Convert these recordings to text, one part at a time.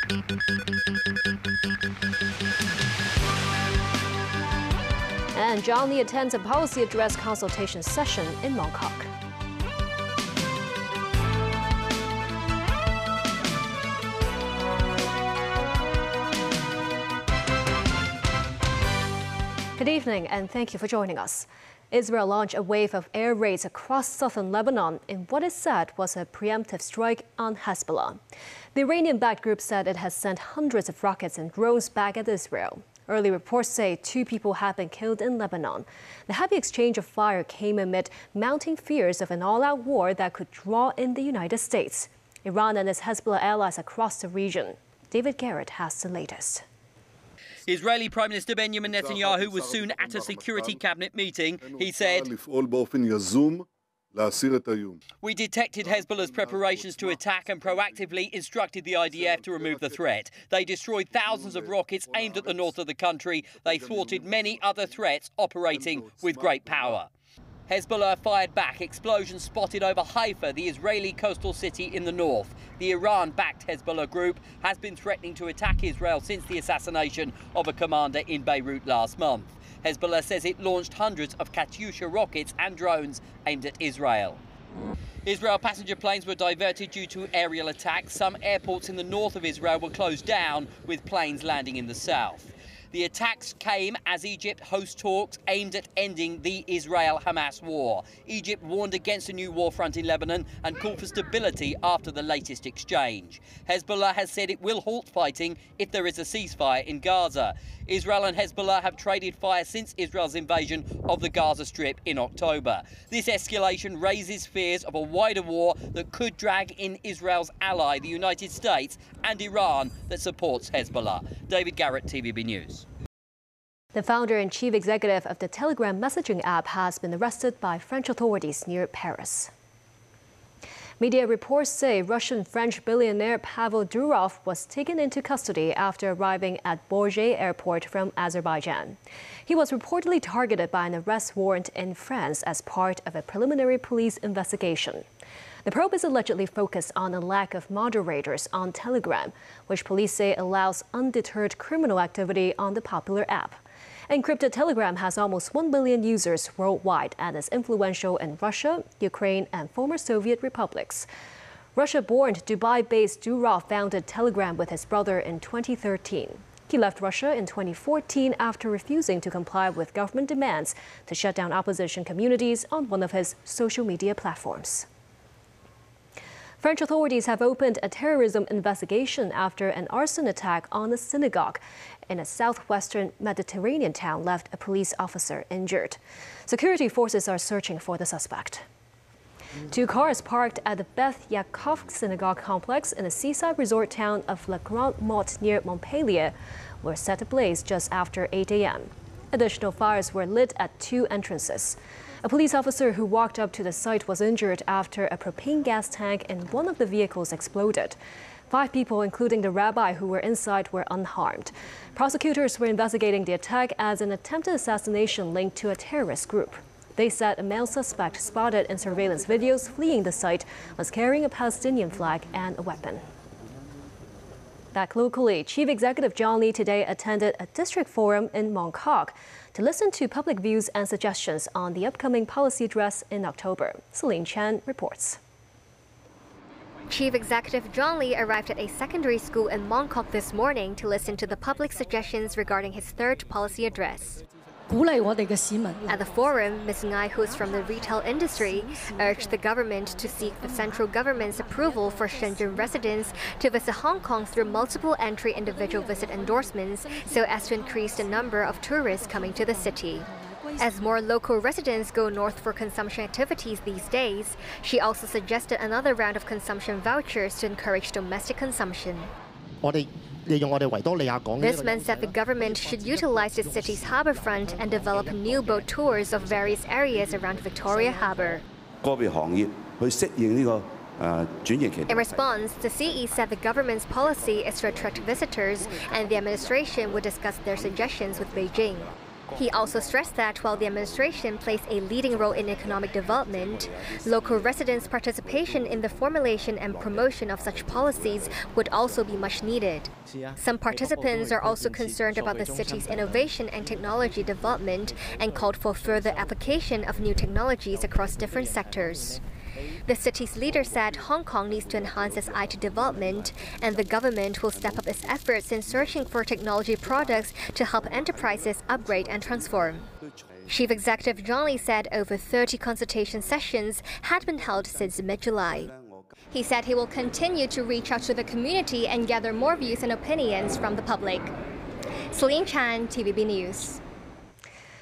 And John Lee attends a policy address consultation session in Mongkok. Good evening, and thank you for joining us. Israel launched a wave of air raids across southern Lebanon in what is said was a preemptive strike on Hezbollah. The Iranian-backed group said it has sent hundreds of rockets and drones back at Israel. Early reports say 2 people have been killed in Lebanon. The heavy exchange of fire came amid mounting fears of an all-out war that could draw in the United States, Iran and its Hezbollah allies across the region. David Garrett has the latest. Israeli Prime Minister Benjamin Netanyahu was soon at a security cabinet meeting. He said, "We detected Hezbollah's preparations to attack and proactively instructed the IDF to remove the threat. They destroyed thousands of rockets aimed at the north of the country. They thwarted many other threats operating with great power." Hezbollah fired back. Explosions spotted over Haifa, the Israeli coastal city in the north. The Iran-backed Hezbollah group has been threatening to attack Israel since the assassination of a commander in Beirut last month. Hezbollah says it launched hundreds of Katyusha rockets and drones aimed at Israel. Israel passenger planes were diverted due to aerial attacks. Some airports in the north of Israel were closed down, with planes landing in the south. The attacks came as Egypt hosts talks aimed at ending the Israel-Hamas war. Egypt warned against a new war front in Lebanon and called for stability after the latest exchange. Hezbollah has said it will halt fighting if there is a ceasefire in Gaza. Israel and Hezbollah have traded fire since Israel's invasion of the Gaza Strip in October. This escalation raises fears of a wider war that could drag in Israel's ally, the United States, and Iran that supports Hezbollah. David Garrett, TVB News. The founder and chief executive of the Telegram messaging app has been arrested by French authorities near Paris. Media reports say Russian-French billionaire Pavel Durov was taken into custody after arriving at Bourget airport from Azerbaijan. He was reportedly targeted by an arrest warrant in France as part of a preliminary police investigation. The probe is allegedly focused on a lack of moderators on Telegram, which police say allows undeterred criminal activity on the popular app. Encrypted Telegram has almost 1 billion users worldwide and is influential in Russia, Ukraine, and former Soviet republics. Russia-born, Dubai-based Durov founded Telegram with his brother in 2013. He left Russia in 2014 after refusing to comply with government demands to shut down opposition communities on one of his social media platforms. French authorities have opened a terrorism investigation after an arson attack on a synagogue in a southwestern Mediterranean town left a police officer injured. Security forces are searching for the suspect. 2 cars parked at the Beth Yaakov synagogue complex in the seaside resort town of La Grande Motte near Montpellier were set ablaze just after 8 a.m. Additional fires were lit at 2 entrances. A police officer who walked up to the site was injured after a propane gas tank in one of the vehicles exploded. 5 people, including the rabbi who were inside, were unharmed. Prosecutors were investigating the attack as an attempted assassination linked to a terrorist group. They said a male suspect spotted in surveillance videos fleeing the site was carrying a Palestinian flag and a weapon. Back locally, Chief Executive John Lee today attended a district forum in Mongkok to listen to public views and suggestions on the upcoming policy address in October. Celine Chen reports. Chief Executive John Lee arrived at a secondary school in Mongkok this morning to listen to the public suggestions regarding his third policy address. At the forum, Ms. Ngai, who is from the retail industry, urged the government to seek the central government's approval for Shenzhen residents to visit Hong Kong through multiple entry individual visit endorsements so as to increase the number of tourists coming to the city. As more local residents go north for consumption activities these days, she also suggested another round of consumption vouchers to encourage domestic consumption. This meant that the government should utilize the city's harbourfront and develop new boat tours of various areas around Victoria Harbour. In response, the CE said the government's policy is to attract visitors and the administration would discuss their suggestions with Beijing. He also stressed that while the administration plays a leading role in economic development, local residents' participation in the formulation and promotion of such policies would also be much needed. Some participants are also concerned about the city's innovation and technology development and called for further application of new technologies across different sectors. The city's leader said Hong Kong needs to enhance its IT development, and the government will step up its efforts in searching for technology products to help enterprises upgrade and transform. Chief Executive John Lee said over 30 consultation sessions had been held since mid-July. He said he will continue to reach out to the community and gather more views and opinions from the public. Celine Chan, TVB News.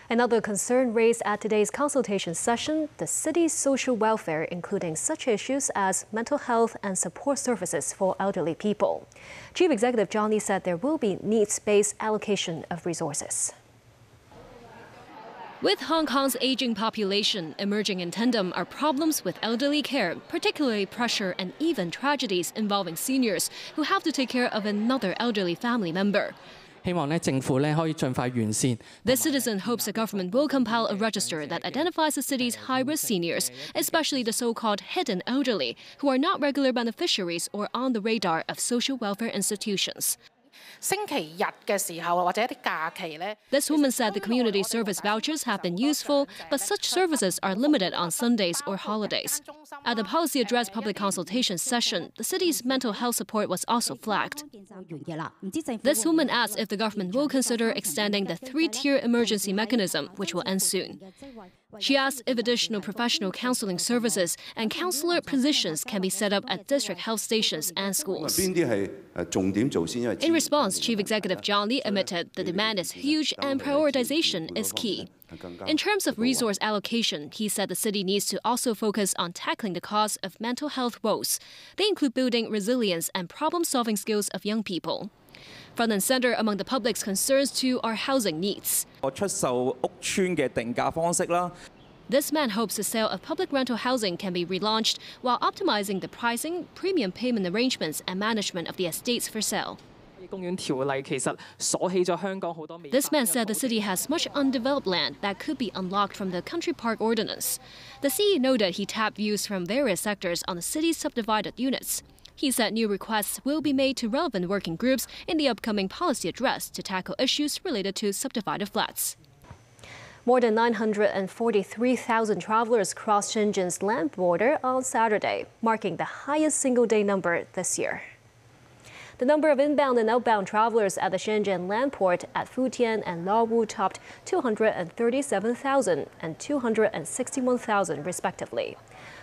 Another concern raised at today's consultation session, the city's social welfare, including such issues as mental health and support services for elderly people. Chief Executive John Lee said there will be needs-based allocation of resources. With Hong Kong's aging population, emerging in tandem are problems with elderly care, particularly pressure and even tragedies involving seniors who have to take care of another elderly family member. The citizen hopes the government will compile a register that identifies the city's high-risk seniors, especially the so-called hidden elderly, who are not regular beneficiaries or on the radar of social welfare institutions. This woman said the community service vouchers have been useful, but such services are limited on Sundays or holidays. At the policy address public consultation session, the city's mental health support was also flagged. This woman asked if the government will consider extending the three-tier emergency mechanism, which will end soon. She asked if additional professional counseling services and counselor positions can be set up at district health stations and schools. In response, Chief Executive John Lee admitted the demand is huge and prioritization is key. In terms of resource allocation, he said the city needs to also focus on tackling the cause of mental health woes. They include building resilience and problem-solving skills of young people. Front and center among the public's concerns too are housing needs. This man hopes the sale of public rental housing can be relaunched while optimizing the pricing, premium payment arrangements and management of the estates for sale. This man said the city has much undeveloped land that could be unlocked from the Country Park Ordinance. The CEO noted he tapped views from various sectors on the city's subdivided units. He said new requests will be made to relevant working groups in the upcoming policy address to tackle issues related to subdivided flats. More than 943,000 travelers crossed Shenzhen's land border on Saturday, marking the highest single-day number this year. The number of inbound and outbound travelers at the Shenzhen land port at Futian and Laowu topped 237,000 and 261,000 respectively.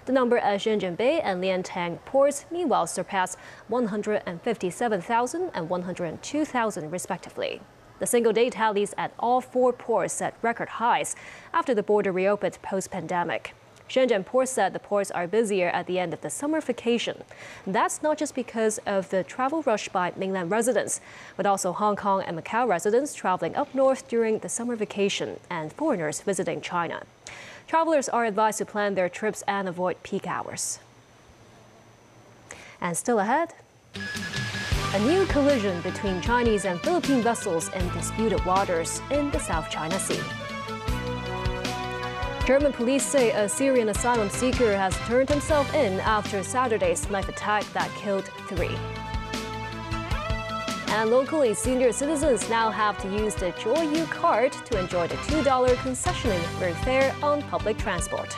The number at Shenzhen Bay and Liantang ports meanwhile surpassed 157,000 and 102,000 respectively. The single-day tallies at all four ports set record highs after the border reopened post-pandemic. Shenzhen Port said the ports are busier at the end of the summer vacation. That's not just because of the travel rush by mainland residents, but also Hong Kong and Macau residents traveling up north during the summer vacation and foreigners visiting China. Travelers are advised to plan their trips and avoid peak hours. And still ahead, a new collision between Chinese and Philippine vessels in disputed waters in the South China Sea. German police say a Syrian asylum seeker has turned himself in after Saturday's knife attack that killed 3. And locally, senior citizens now have to use the Joy U card to enjoy the $2 concessionary fare on public transport.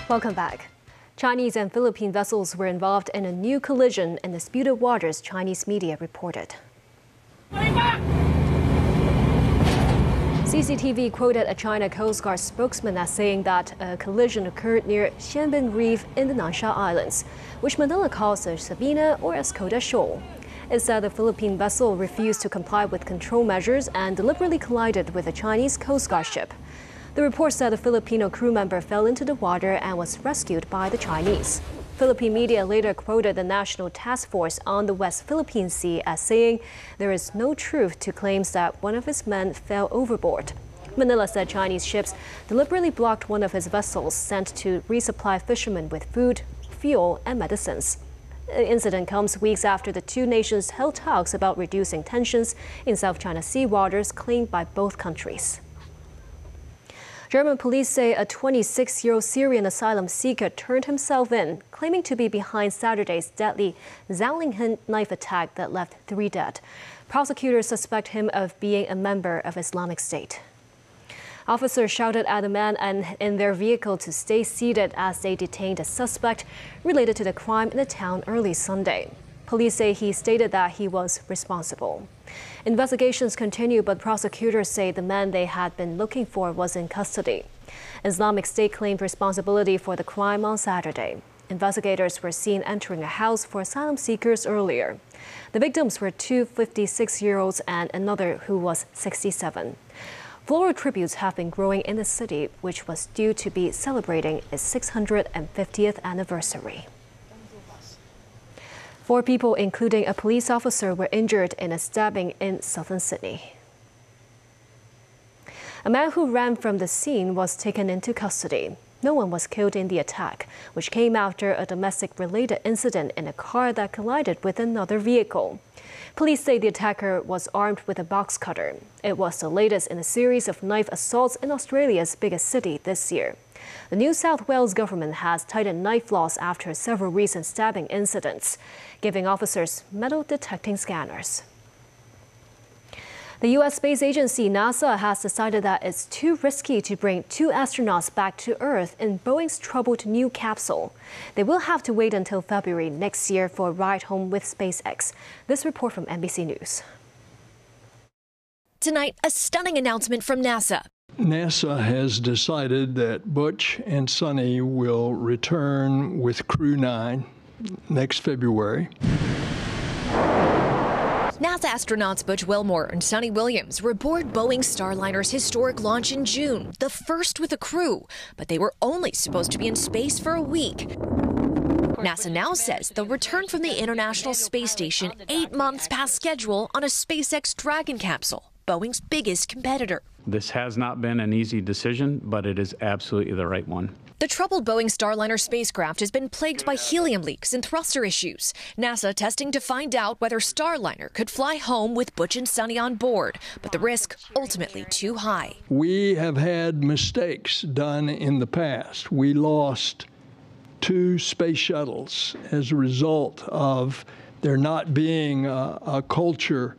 Welcome back. Chinese and Philippine vessels were involved in a new collision in disputed waters, Chinese media reported. CCTV quoted a China Coast Guard spokesman as saying that a collision occurred near Xianbin Reef in the Nansha Islands, which Manila calls the Sabina or Escoda Shoal. It said the Philippine vessel refused to comply with control measures and deliberately collided with a Chinese Coast Guard ship. The report said a Filipino crew member fell into the water and was rescued by the Chinese. Philippine media later quoted the National Task Force on the West Philippine Sea as saying there is no truth to claims that one of its men fell overboard. Manila said Chinese ships deliberately blocked one of his vessels sent to resupply fishermen with food, fuel, and medicines. The incident comes weeks after the two nations held talks about reducing tensions in South China Sea waters claimed by both countries. German police say a 26-year-old Syrian asylum seeker turned himself in, claiming to be behind Saturday's deadly Zalingen knife attack that left 3 dead. Prosecutors suspect him of being a member of Islamic State. Officers shouted at the man and in their vehicle to stay seated as they detained a suspect related to the crime in the town early Sunday. Police say he stated that he was responsible. Investigations continue, but prosecutors say the man they had been looking for was in custody. Islamic State claimed responsibility for the crime on Saturday. Investigators were seen entering a house for asylum seekers earlier. The victims were two 56-year-olds and another who was 67. Floral tributes have been growing in the city, which was due to be celebrating its 650th anniversary. 4 people, including a police officer, were injured in a stabbing in southern Sydney. A man who ran from the scene was taken into custody. No one was killed in the attack, which came after a domestic-related incident in a car that collided with another vehicle. Police say the attacker was armed with a box cutter. It was the latest in a series of knife assaults in Australia's biggest city this year. The New South Wales government has tightened knife laws after several recent stabbing incidents, giving officers metal-detecting scanners. The U.S. space agency NASA has decided that it's too risky to bring 2 astronauts back to Earth in Boeing's troubled new capsule. They will have to wait until February next year for a ride home with SpaceX. This report from NBC News. Tonight, a stunning announcement from NASA. NASA has decided that Butch and Sonny will return with Crew 9 next February. NASA astronauts Butch Wilmore and Sonny Williams were aboard Boeing Starliner's historic launch in June, the first with a crew, but they were only supposed to be in space for a week. NASA now says they'll return from the International Space Station 8 months past schedule on a SpaceX Dragon capsule, Boeing's biggest competitor. This has not been an easy decision, but it is absolutely the right one. The troubled Boeing Starliner spacecraft has been plagued by helium leaks and thruster issues. NASA testing to find out whether Starliner could fly home with Butch and Sonny on board, but the risk ultimately too high. We have had mistakes done in the past. We lost 2 space shuttles as a result of there not being a culture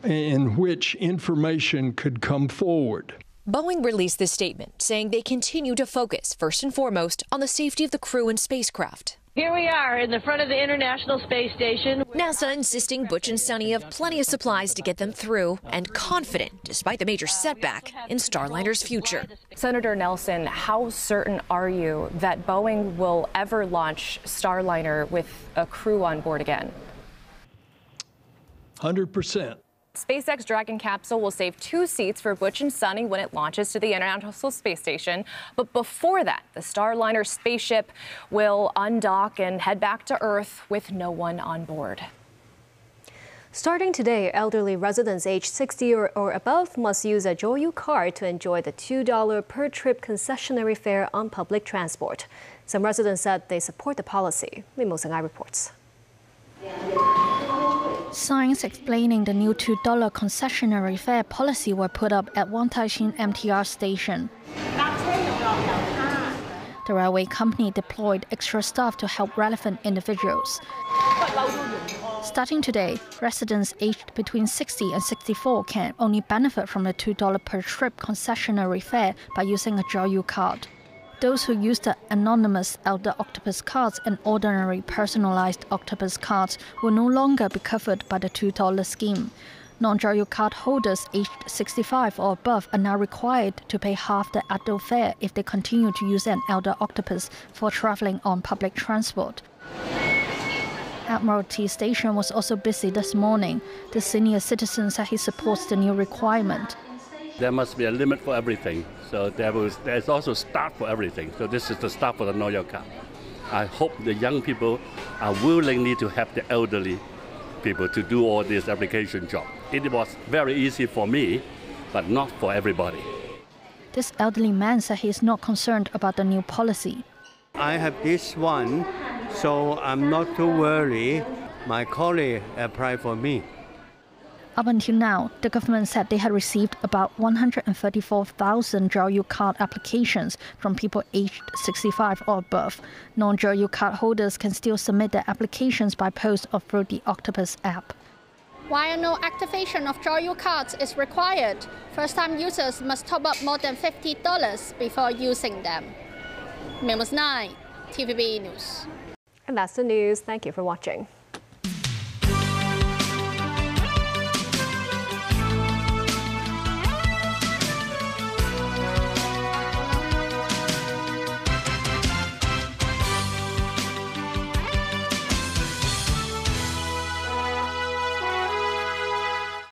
in which information could come forward. Boeing released this statement saying they continue to focus first and foremost on the safety of the crew and spacecraft. Here we are in the front of the International Space Station. NASA insisting Butch and Sonny have plenty of supplies to get them through and confident, despite the major setback, in Starliner's future. Senator Nelson, how certain are you that Boeing will ever launch Starliner with a crew on board again? 100%. SpaceX Dragon capsule will save 2 seats for Butch and Sonny when it launches to the International Space Station. But before that, the Starliner spaceship will undock and head back to Earth with no one on board. Starting today, elderly residents aged 60 or above must use a Joyu card to enjoy the $2 per trip concessionary fare on public transport. Some residents said they support the policy. Mo Sang-ai reports. Signs explaining the new $2 concessionary fare policy were put up at Wong Tai Shin MTR station. The railway company deployed extra staff to help relevant individuals. Starting today, residents aged between 60 and 64 can only benefit from the $2 per trip concessionary fare by using a Joyu card. Those who use the anonymous Elder Octopus cards and ordinary personalized Octopus cards will no longer be covered by the $2 scheme. Non-Joyu card holders aged 65 or above are now required to pay half the adult fare if they continue to use an Elder Octopus for traveling on public transport. Admiralty Station was also busy this morning. The senior citizen said he supports the new requirement. There must be a limit for everything. So there's also start for everything. So this is the start for the Know Your Card. I hope the young people are willingly to help the elderly people to do all this application job. It was very easy for me but not for everybody. This elderly man said he is not concerned about the new policy. I have this one, so I'm not too worried. My colleague applied for me. Up until now, the government said they had received about 134,000 Jiaoyu card applications from people aged 65 or above. Non-Jiaoyu card holders can still submit their applications by post or through the Octopus app. While no activation of Jiaoyu cards is required, first-time users must top up more than $50 before using them. News 9, TVB News. And that's the news. Thank you for watching.